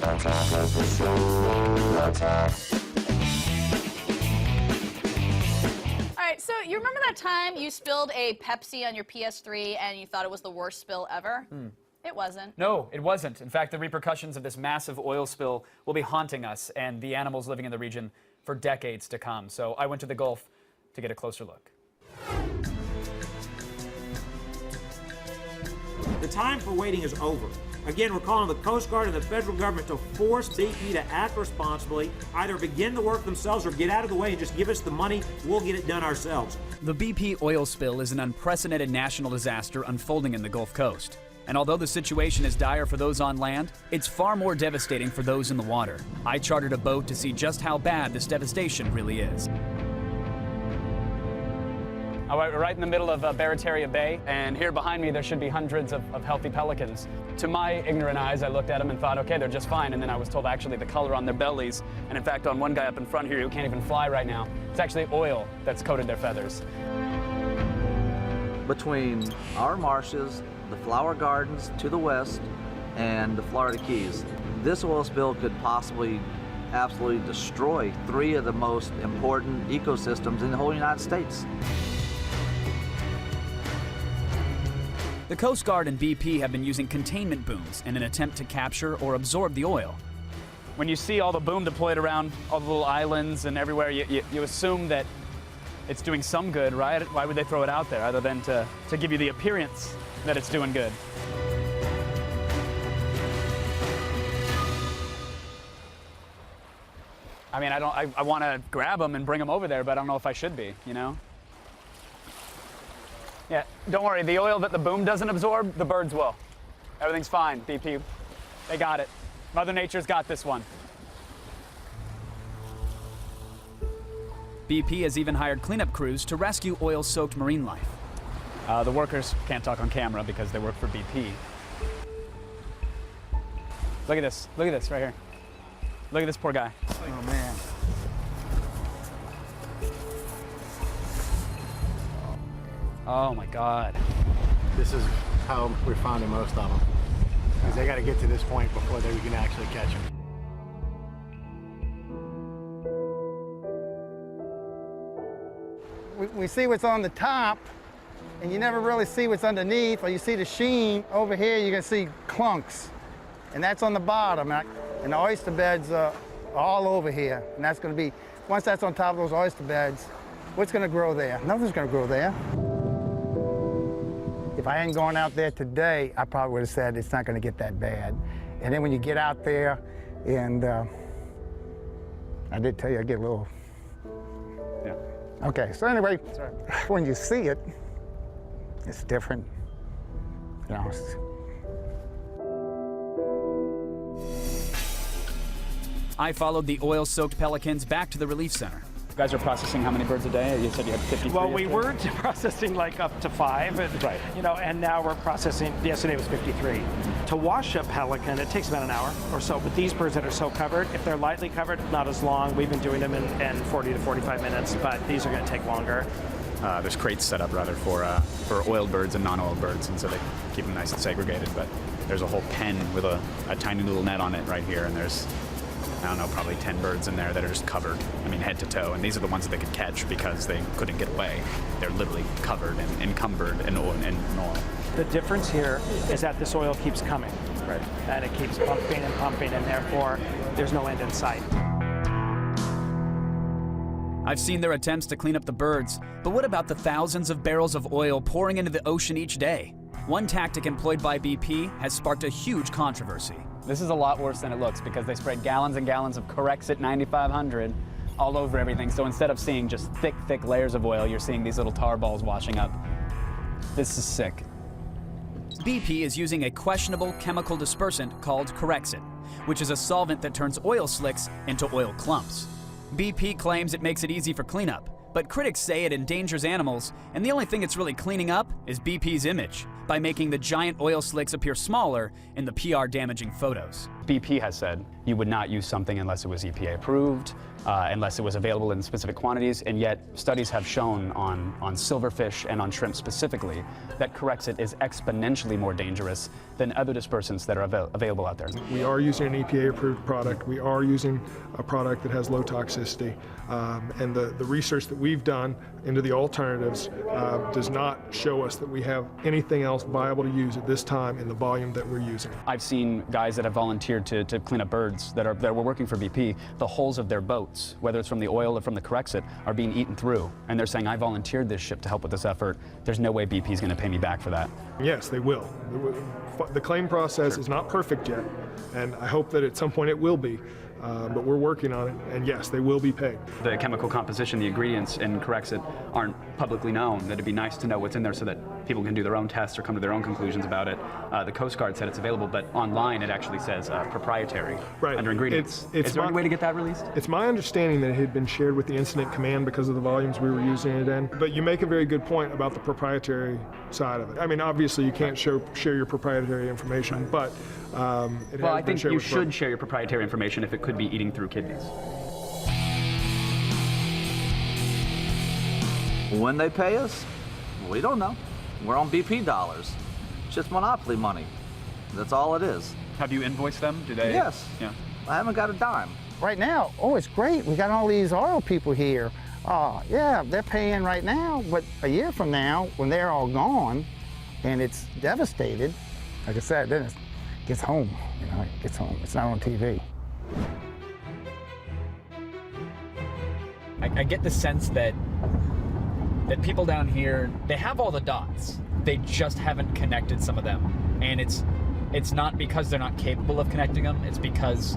All right, so you remember that time you spilled a Pepsi on your PS3 and you thought it was the worst spill ever? It wasn't. No, it wasn't. In fact, the repercussions of this massive oil spill will be haunting us and the animals living in the region for decades to come. So I went to the Gulf to get a closer look. The time for waiting is over. Again, we're calling the Coast Guard and the federal government to force BP to act responsibly, either begin the work themselves or get out of the way and just give us the money. We'll get it done ourselves. The BP oil spill is an unprecedented national disaster unfolding in the Gulf Coast. And although the situation is dire for those on land, it's far more devastating for those in the water. I chartered a boat to see just how bad this devastation really is. All right, we're right in the middle of Barataria Bay, and here behind me there should be hundreds of healthy pelicans. To my ignorant eyes, I looked at them and thought, okay, they're just fine, and then I was told actually the color on their bellies, and in fact on one guy up in front here who can't even fly right now, it's actually oil that's coated their feathers. Between our marshes, the flower gardens to the west, and the Florida Keys, this oil spill could possibly absolutely destroy 3 of the most important ecosystems in the whole United States. The Coast Guard and BP have been using containment booms in an attempt to capture or absorb the oil. When you see all the boom deployed around all the little islands and everywhere, you assume that it's doing some good, right? Why would they throw it out there other than to give you the appearance that it's doing good? I mean, I want to grab them and bring them over there, but I don't know if I should be, you know? Yeah, don't worry, the oil that the boom doesn't absorb, the birds will. Everything's fine, BP. They got it. Mother Nature's got this one. BP has even hired cleanup crews to rescue oil-soaked marine life. The workers can't talk on camera because they work for BP. Look at this right here. Look at this poor guy. Oh, man. Oh my God. This is how we're finding most of them. Because they got to get to this point before they can actually catch them. We see what's on the top, and you never really see what's underneath, or you see the sheen. Over here, you can see clunks, and that's on the bottom. And the oyster beds are all over here, and that's going to be, once that's on top of those oyster beds, what's going to grow there? Nothing's going to grow there. If I hadn't gone out there today, I probably would have said it's not going to get that bad. And then when you get out there, and I did tell you I get a little. Yeah. Okay, so anyway, Sorry. when you see it, it's different. You know. I followed the oil-soaked pelicans back to the relief center. You guys are processing how many birds a day? You said you had 53. Well, we were processing like up to 5, and, right. You know, and now we're processing. Yesterday was 53. To wash a pelican, it takes about an hour or so. But these birds that are so covered, if they're lightly covered, not as long. We've been doing them in 40 to 45 minutes, but these are going to take longer. There's crates set up rather for oiled birds and non-oiled birds, and so they keep them nice and segregated. But there's a whole pen with a tiny little net on it right here, and there's, I don't know, probably 10 birds in there that are just covered, I mean, head to toe. And these are the ones that they could catch because they couldn't get away. They're literally covered and encumbered in oil. The difference here is that this oil keeps coming. Right. And it keeps pumping and pumping, and therefore there's no end in sight. I've seen their attempts to clean up the birds, but what about the thousands of barrels of oil pouring into the ocean each day? One tactic employed by BP has sparked a huge controversy. This is a lot worse than it looks because they spread gallons and gallons of Corexit 9500 all over everything. So instead of seeing just thick, thick layers of oil, you're seeing these little tar balls washing up. This is sick. BP is using a questionable chemical dispersant called Corexit, which is a solvent that turns oil slicks into oil clumps. BP claims it makes it easy for cleanup, but critics say it endangers animals, and the only thing it's really cleaning up is BP's image by making the giant oil slicks appear smaller in the PR-damaging photos. BP has said you would not use something unless it was EPA approved, unless it was available in specific quantities, and yet studies have shown on silverfish and on shrimp specifically that Corexit is exponentially more dangerous than other dispersants that are available out there. We are using an EPA-approved product. We are using a product that has low toxicity, and the research that we've done into the alternatives does not show us that we have anything else viable to use at this time in the volume that we're using. I've seen guys that have volunteered to clean up birds that were working for BP. The hulls of their boats, whether it's from the oil or from the Corexit, are being eaten through. And they're saying, I volunteered this ship to help with this effort. There's no way BP is going to pay me back for that. Yes, they will. The claim process is not perfect yet, and I hope that at some point it will be. But we're working on it, and yes, they will be paid. The chemical composition, the ingredients in Corexit aren't publicly known. That'd be nice to know what's in there so that people can do their own tests or come to their own conclusions about it. The Coast Guard said it's available, but online it actually says proprietary under ingredients. Is there any way to get that released? It's my understanding that it had been shared with the Incident Command because of the volumes we were using it in. But you make a very good point about the proprietary side of it. I mean, obviously you can't share your proprietary information, but well, I think you should share your proprietary information if it could be eating through kidneys. When they pay us, we don't know. We're on BP dollars. It's just monopoly money. That's all it is. Have you invoiced them? Do they? Yes. Yeah. I haven't got a dime. Right now, oh, it's great. We got all these oil people here. Yeah, they're paying right now, but a year from now, when they're all gone and it's devastated, like I said, then it gets home. You know, it gets home. It's not on TV. I get the sense that people down here, they have all the dots. They just haven't connected some of them. And it's not because they're not capable of connecting them, it's because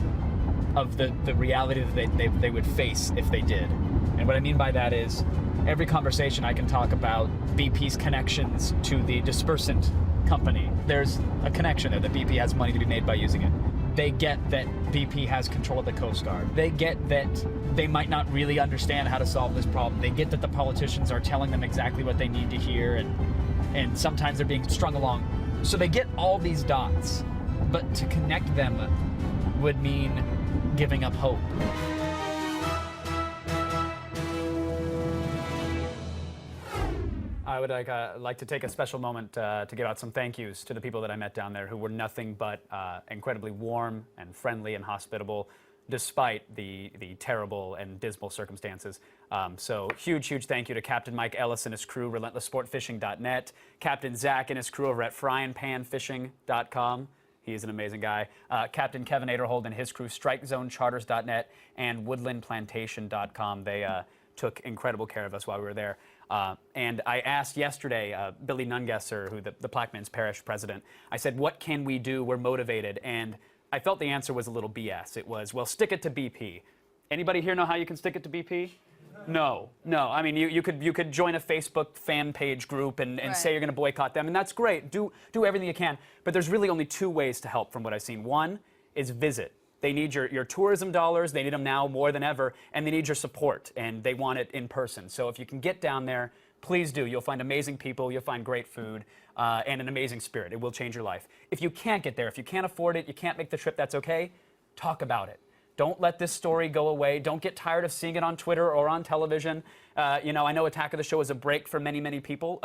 of the reality that they would face if they did. And what I mean by that is, every conversation I can talk about BP's connections to the dispersant company. There's a connection there, that BP has money to be made by using it. They get that BP has control of the Coast Guard. They get that they might not really understand how to solve this problem. They get that the politicians are telling them exactly what they need to hear, and sometimes they're being strung along. So they get all these dots, but to connect them would mean giving up hope. I would like to take a special moment to give out some thank yous to the people that I met down there who were nothing but incredibly warm and friendly and hospitable, despite the terrible and dismal circumstances. So huge thank you to Captain Mike Ellis and his crew, relentlesssportfishing.net, Captain Zach and his crew over at fryingpanfishing.com. He's an amazing guy. Captain Kevin Aderhold and his crew, strikezonecharters.net and woodlandplantation.com. They took incredible care of us while we were there. And I asked yesterday, Billy Nungesser, who the Plaquemines Parish president, I said, what can we do? We're motivated. And I felt the answer was a little BS. It was, well, stick it to BP. Anybody here know how you can stick it to BP? No. I mean, you could join a Facebook fan page group and right. say you're going to boycott them, and that's great. Do everything you can. But there's really only two ways to help from what I've seen. One is visit. They need your tourism dollars. They need them now more than ever, and they need your support, and they want it in person. So if you can get down there, please do. You'll find amazing people. You'll find great food and an amazing spirit. It will change your life. If you can't get there, if you can't afford it, you can't make the trip, that's okay. Talk about it. Don't let this story go away. Don't get tired of seeing it on Twitter or on television. I know Attack of the Show is a break for many people,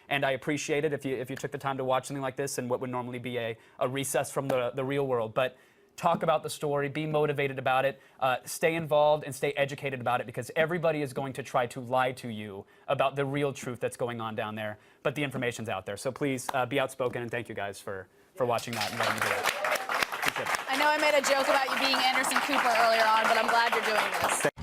and I appreciate it if you took the time to watch something like this and what would normally be a recess from the real world. But talk about the story, be motivated about it, stay involved and stay educated about it, because everybody is going to try to lie to you about the real truth that's going on down there, but the information's out there. So please be outspoken, and thank you guys for watching that and letting me do it. I know I made a joke about you being Anderson Cooper earlier on, but I'm glad you're doing this.